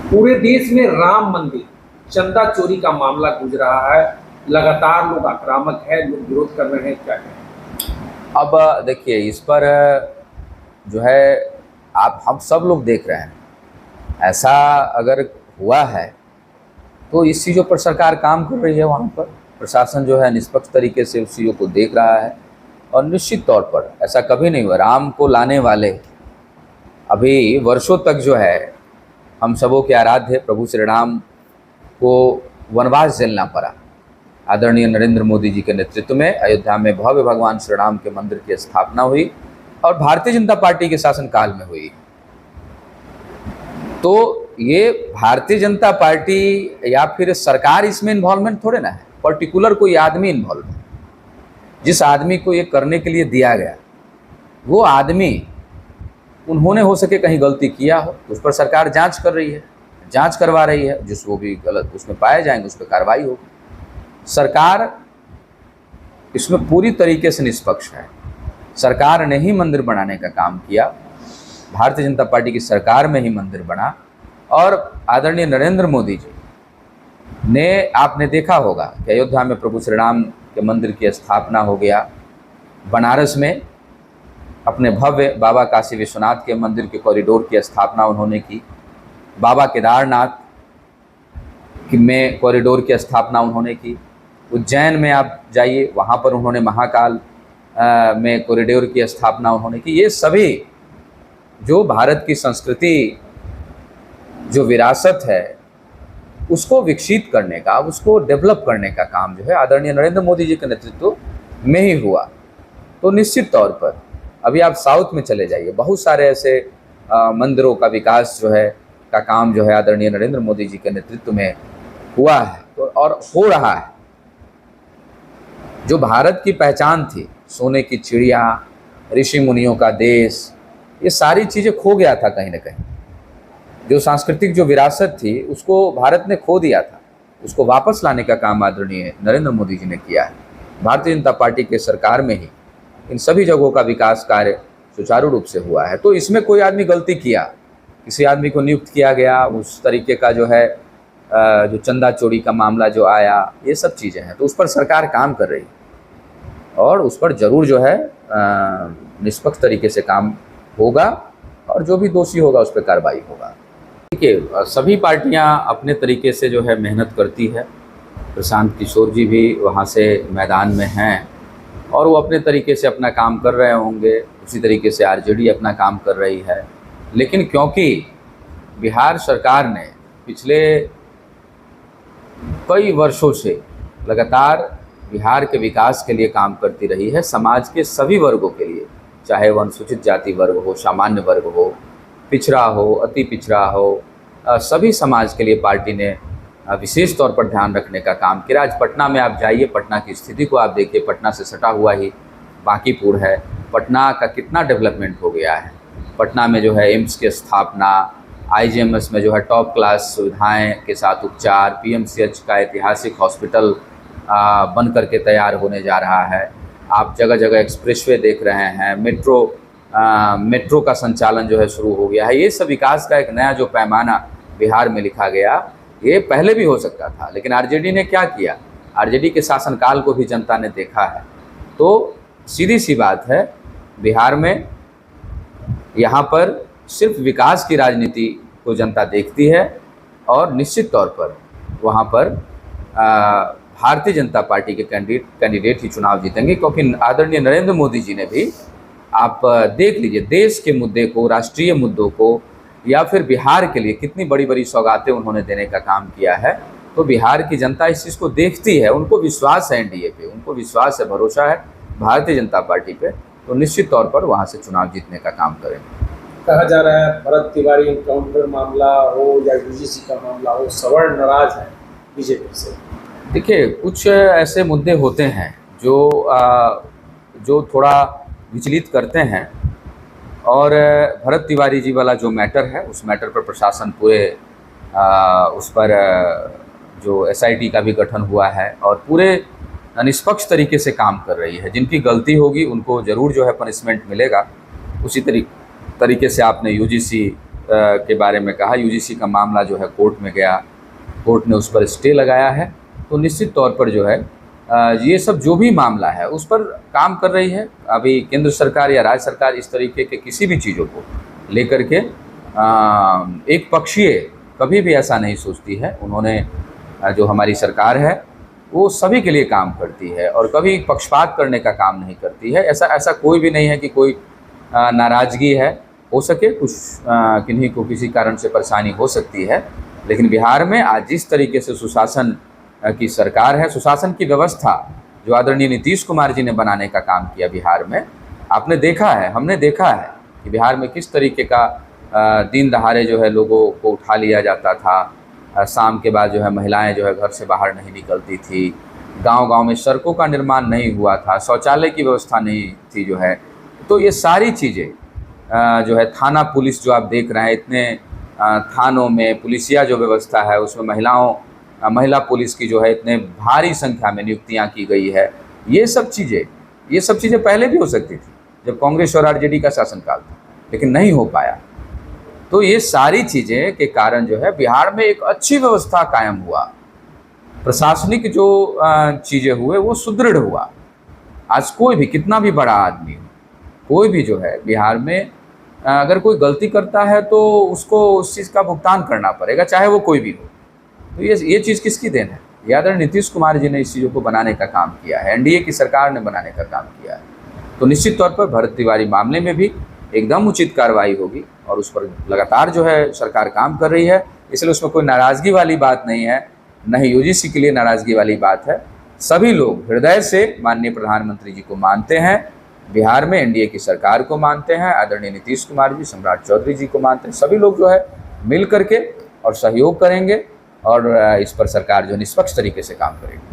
पूरे देश में राम मंदिर चंदा चोरी का मामला गूंज रहा है। लगातार लोग आक्रामक है, लोग विरोध कर रहे हैं, क्या कहें? अब देखिए, इस पर जो है आप हम सब लोग देख रहे हैं। ऐसा अगर हुआ है तो इस चीज़ों पर सरकार काम कर रही है। वहाँ पर प्रशासन जो है निष्पक्ष तरीके से उस चीज़ों को देख रहा है और निश्चित तौर पर ऐसा कभी नहीं हुआ। राम को लाने वाले अभी वर्षों तक जो है हम सबों के आराध्य प्रभु श्री राम को वनवास झेलना पड़ा। आदरणीय नरेंद्र मोदी जी के नेतृत्व में अयोध्या में भव्य भगवान श्री राम के मंदिर की स्थापना हुई और भारतीय जनता पार्टी के शासनकाल में हुई। तो ये भारतीय जनता पार्टी या फिर सरकार इसमें इन्वॉल्वमेंट थोड़े ना है, पर्टिकुलर कोई आदमी इन्वॉल्व है। जिस आदमी को ये करने के लिए दिया गया वो आदमी, उन्होंने हो सके कहीं गलती किया हो, उस पर सरकार जांच कर रही है, जांच करवा रही है। जिस वो भी गलत उसमें पाए जाएंगे उस पर कार्रवाई होगी। सरकार इसमें पूरी तरीके से निष्पक्ष है। सरकार ने ही मंदिर बनाने का काम किया, भारतीय जनता पार्टी की सरकार में ही मंदिर बना। और आदरणीय नरेंद्र मोदी जी ने, आपने देखा होगा कि अयोध्या में प्रभु श्री राम के मंदिर की स्थापना हो गया। बनारस में अपने भव्य बाबा काशी विश्वनाथ के मंदिर के कॉरिडोर की स्थापना उन्होंने की। बाबा केदारनाथ में कॉरिडोर की स्थापना उन्होंने की। उज्जैन में आप जाइए, वहाँ पर उन्होंने महाकाल में कॉरिडोर की स्थापना उन्होंने की। ये सभी जो भारत की संस्कृति, जो विरासत है, उसको विकसित करने का, उसको डेवलप करने का काम जो है आदरणीय नरेंद्र मोदी जी के नेतृत्व में ही हुआ। तो निश्चित तौर पर अभी आप साउथ में चले जाइए, बहुत सारे ऐसे मंदिरों का विकास जो है का काम जो है आदरणीय नरेंद्र मोदी जी के नेतृत्व में हुआ है और हो रहा है। जो भारत की पहचान थी, सोने की चिड़िया, ऋषि मुनियों का देश, ये सारी चीज़ें खो गया था कहीं ना कहीं। जो सांस्कृतिक जो विरासत थी उसको भारत ने खो दिया था, उसको वापस लाने का काम आदरणीय नरेंद्र मोदी जी ने किया है। भारतीय जनता पार्टी के सरकार में ही इन सभी जगहों का विकास कार्य सुचारू रूप से हुआ है। तो इसमें कोई आदमी गलती किया, किसी आदमी को नियुक्त किया गया, उस तरीके का जो है जो चंदा चोरी का मामला जो आया, ये सब चीज़ें हैं, तो उस पर सरकार काम कर रही है और उस पर ज़रूर जो है निष्पक्ष तरीके से काम होगा और जो भी दोषी होगा उस पर कार्रवाई होगा। देखिए, सभी पार्टियां अपने तरीके से जो है मेहनत करती है। प्रशांत किशोर जी भी वहाँ से मैदान में हैं और वो अपने तरीके से अपना काम कर रहे होंगे, उसी तरीके से आरजेडी अपना काम कर रही है। लेकिन क्योंकि बिहार सरकार ने पिछले कई वर्षों से लगातार बिहार के विकास के लिए काम करती रही है, समाज के सभी वर्गों के लिए, चाहे वह अनुसूचित जाति वर्ग हो, सामान्य वर्ग हो, पिछड़ा हो, अति पिछड़ा हो, सभी समाज के लिए पार्टी ने विशेष तौर पर ध्यान रखने का काम किया। आज पटना में आप जाइए, पटना की स्थिति को आप देखिए। पटना से सटा हुआ ही बांकीपुर है। पटना का कितना डेवलपमेंट हो गया है। पटना में जो है एम्स की स्थापना, आईजीएमएस में जो है टॉप क्लास सुविधाएं के साथ उपचार, पीएमसीएच का ऐतिहासिक हॉस्पिटल बन करके तैयार होने जा रहा है। आप जगह जगह एक्सप्रेसवे देख रहे हैं, मेट्रो का संचालन जो है शुरू हो गया है। ये सब विकास का एक नया जो पैमाना बिहार में लिखा गया, ये पहले भी हो सकता था, लेकिन आरजेडी ने क्या किया, आरजेडी के शासनकाल को भी जनता ने देखा है। तो सीधी सी बात है, बिहार में यहाँ पर सिर्फ विकास की राजनीति को जनता देखती है और निश्चित तौर पर वहाँ पर भारतीय जनता पार्टी के कैंडिडेट ही चुनाव जीतेंगे। क्योंकि आदरणीय नरेंद्र मोदी जी ने भी, आप देख लीजिए, देश के मुद्दे को, राष्ट्रीय मुद्दों को या फिर बिहार के लिए कितनी बड़ी बड़ी सौगातें उन्होंने देने का काम किया है। तो बिहार की जनता इस चीज़ को देखती है, उनको विश्वास है एनडीए पे, उनको विश्वास है, भरोसा है भारतीय जनता पार्टी पे। तो निश्चित तौर पर वहाँ से चुनाव जीतने का काम करेंगे। कहा जा रहा है भरत तिवारी एनकाउंटर मामला हो या यूजीसी का मामला हो, सवर्ण नाराज है बीजेपी से। देखिए, कुछ ऐसे मुद्दे होते हैं जो थोड़ा विचलित करते हैं और भरत तिवारी जी वाला जो मैटर है, उस मैटर पर प्रशासन पूरे उस पर जो एसआईटी का भी गठन हुआ है और पूरे निष्पक्ष तरीके से काम कर रही है। जिनकी गलती होगी उनको ज़रूर जो है पनिशमेंट मिलेगा। उसी तरीके से आपने यूजीसी के बारे में कहा, यूजीसी का मामला जो है कोर्ट में गया, कोर्ट ने उस पर स्टे लगाया है। तो निश्चित तौर पर जो है ये सब जो भी मामला है उस पर काम कर रही है। अभी केंद्र सरकार या राज्य सरकार इस तरीके के किसी भी चीज़ों को लेकर के एक पक्षीय कभी भी ऐसा नहीं सोचती है। उन्होंने जो हमारी सरकार है वो सभी के लिए काम करती है और कभी पक्षपात करने का काम नहीं करती है। ऐसा कोई भी नहीं है कि कोई नाराज़गी है, हो सके कुछ किन्हीं को किसी कारण से परेशानी हो सकती है, लेकिन बिहार में आज जिस तरीके से सुशासन की सरकार है, सुशासन की व्यवस्था जो आदरणीय नीतीश कुमार जी ने बनाने का काम किया बिहार में, आपने देखा है, हमने देखा है कि बिहार में किस तरीके का दिन दहाड़े जो है लोगों को उठा लिया जाता था। शाम के बाद जो है महिलाएं जो है घर से बाहर नहीं निकलती थी, गांव-गांव में सड़कों का निर्माण नहीं हुआ था, शौचालय की व्यवस्था नहीं थी जो है। तो ये सारी चीज़ें जो है, थाना पुलिस जो आप देख रहे हैं, इतने थानों में पुलिसिया जो व्यवस्था है उसमें महिला पुलिस की जो है इतने भारी संख्या में नियुक्तियां की गई है। ये सब चीज़ें पहले भी हो सकती थी जब कांग्रेस और आरजेडी का शासनकाल था, लेकिन नहीं हो पाया। तो ये सारी चीज़ें के कारण जो है बिहार में एक अच्छी व्यवस्था कायम हुआ, प्रशासनिक जो चीज़ें हुए वो सुदृढ़ हुआ। आज कोई भी कितना भी बड़ा आदमी हो, कोई भी जो है बिहार में अगर कोई गलती करता है तो उसको उस चीज़ का भुगतान करना पड़ेगा, चाहे वो कोई भी हो। तो ये चीज़ किसकी देन है? आदरणीय नीतीश कुमार जी ने इस चीज़ों को बनाने का काम किया है, एनडीए की सरकार ने बनाने का काम किया है। तो निश्चित तौर पर भरत तिवारी मामले में भी एकदम उचित कार्रवाई होगी और उस पर लगातार जो है सरकार काम कर रही है, इसलिए उसमें कोई नाराज़गी वाली बात नहीं है, न ही यूजीसी के लिए नाराज़गी वाली बात है। सभी लोग हृदय से माननीय प्रधानमंत्री जी को मानते हैं, बिहार में एनडीए की सरकार को मानते हैं, आदरणीय नीतीश कुमार जी, सम्राट चौधरी जी को मानते हैं। सभी लोग जो है मिल करके और सहयोग करेंगे और इस पर सरकार जो निष्पक्ष तरीके से काम करेगी।